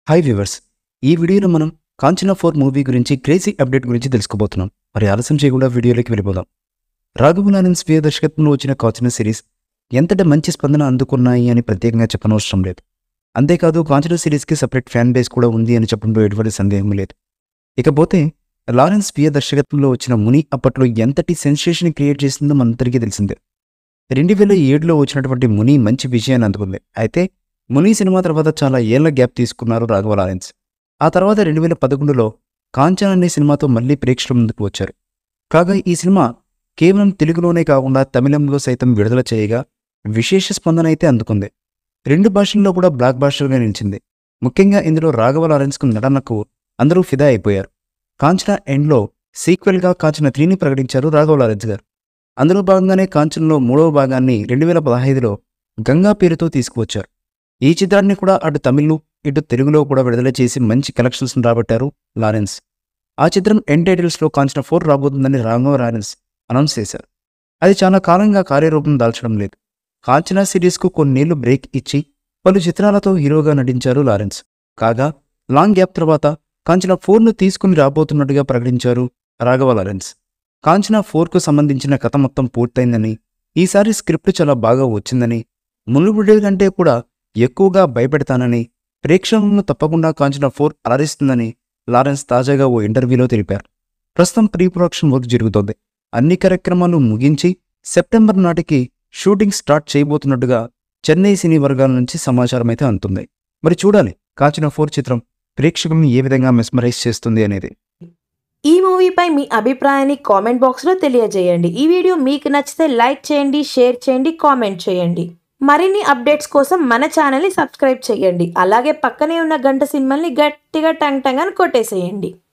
Hi viewers. ఈ వీడియోలో మనం 'కాంచనా 4' మూవీ గురించి క్రేజీ అప్డేట్ గురించి తెలుసుకోబోతున్నాం. మరి ఆలస్యం చేయకుండా వీడియోలోకి వెళ్ళిపోదాం. రాఘవ లారెన్స్ స్వీయ దర్శకత్వంలో వచ్చిన 'కాంచనా' సిరీస్ ఎంతటి మంచి స్పందన అందుకున్నాయి అని ప్రత్యేకంగా చెప్పనవసరం లేదు. అంతేకాదు 'కాంచనా' సిరీస్కి సపరేట్ ఫ్యాన్ బేస్ కూడా ఉంది అని చెప్పడంలో ఎటువంటి సందేహం లేదు. ఇకపోతే లారెన్స్ స్వీయ దర్శకత్వంలో వచ్చిన 'ముని' అప్పట్లో ఎంతటి సెన్సేషన్ క్రియేట్ చేసిందో మనందరికీ తెలిసిందే. 2007లో వచ్చినటువంటి 'ముని' మంచి విజయాన్ని అందుకుంది. అయితే 'ముని' సినిమా తర్వాత చాలా ఏళ్ల గ్యాప్ తీసుకున్నారు రాఘవ లారెన్స్. ఆ తర్వాత 2011లో 'కాంచన' అనే సినిమాతో మళ్లీ ప్రేక్షకుల ముందుకు వచ్చారు. కాగా ఈ సినిమా కేవలం తెలుగులోనే కాకుండా తమిళంలో సైతం విడుదల చేయగా విశేష స్పందన అయితే అందుకుంది. 2 భాషల్లో కూడా బ్లాక్ బాస్టర్గా నిలిచింది. ముఖ్యంగా ఇందులో రాఘవ లారెన్స్కు నటనకు అందరూ ఫిదా అయిపోయారు. 'కాంచన' ఎండ్లో సీక్వెల్గా 'కాంచన 3'ని ప్రకటించారు రాఘవ లారెన్స్ గారు. అందులో భాగంగానే 'కాంచన'లో 3వ భాగాన్ని 2015లో 'గంగా' పేరుతో తీసుకువచ్చారు. ఈ చిత్రాన్ని కూడా అటు తమిళ్ ఇటు తెలుగులో కూడా విడుదల చేసి మంచి కలెక్షన్స్ రాబట్టారు లారెన్స్. ఆ చిత్రం ఎండ్ టైటిల్స్లో 'కాంచనా 4' రాబోతుందని రాఘవ లారెన్స్ అనౌన్స్ చేశారు. అది చాలా కాలంగా కార్యరూపం దాల్చడం లేదు. 'కాంచనా' సిరీస్కు కొన్నేళ్లు బ్రేక్ ఇచ్చి పలు చిత్రాలతో హీరోగా నటించారు లారెన్స్. కాగా లాంగ్ గ్యాప్ తర్వాత 'కాంచనా 4'ను తీసుకుని రాబోతున్నట్టుగా ప్రకటించారు రాఘవ లారెన్స్. 'కాంచనా 4'కు సంబంధించిన కథ మొత్తం పూర్తయిందని, ఈసారి స్క్రిప్ట్ చాలా బాగా వచ్చిందని, మునుపటి కంటే కూడా ఎక్కువగా భయపెడతానని, ప్రేక్షకులను తప్పకుండా 'కాంచనా 4' అలరిస్తుందని లారెన్స్ తాజాగా ఓ ఇంటర్వ్యూలో తెలిపారు. ప్రస్తుతం ప్రీ ప్రొడక్షన్ వర్క్ జరుగుతోంది. అన్ని కార్యక్రమాలు ముగించి సెప్టెంబర్ నాటికి షూటింగ్ స్టార్ట్ చేయబోతున్నట్టుగా చెన్నై సినీ వర్గాల నుంచి సమాచారం అయితే అందుతుంది. మరి చూడాలి 'కాంచనా 4' చిత్రం ప్రేక్షకులను ఏ విధంగా మెస్మరైజ్ చేస్తుంది అనేది. ఈ మూవీపై మీ అభిప్రాయాన్ని కామెంట్ బాక్స్లో తెలియజేయండి. ఈ వీడియో మీకు నచ్చితే లైక్ చేయండి, షేర్ చేయండి, కామెంట్ చేయండి. మరిన్ని అప్డేట్స్ కోసం మన ఛానల్ని సబ్స్క్రైబ్ చేయండి. అలాగే పక్కనే ఉన్న గంట సింబల్ని గట్టిగా టంగ్ టంగ్ అని కొట్టేసేయండి.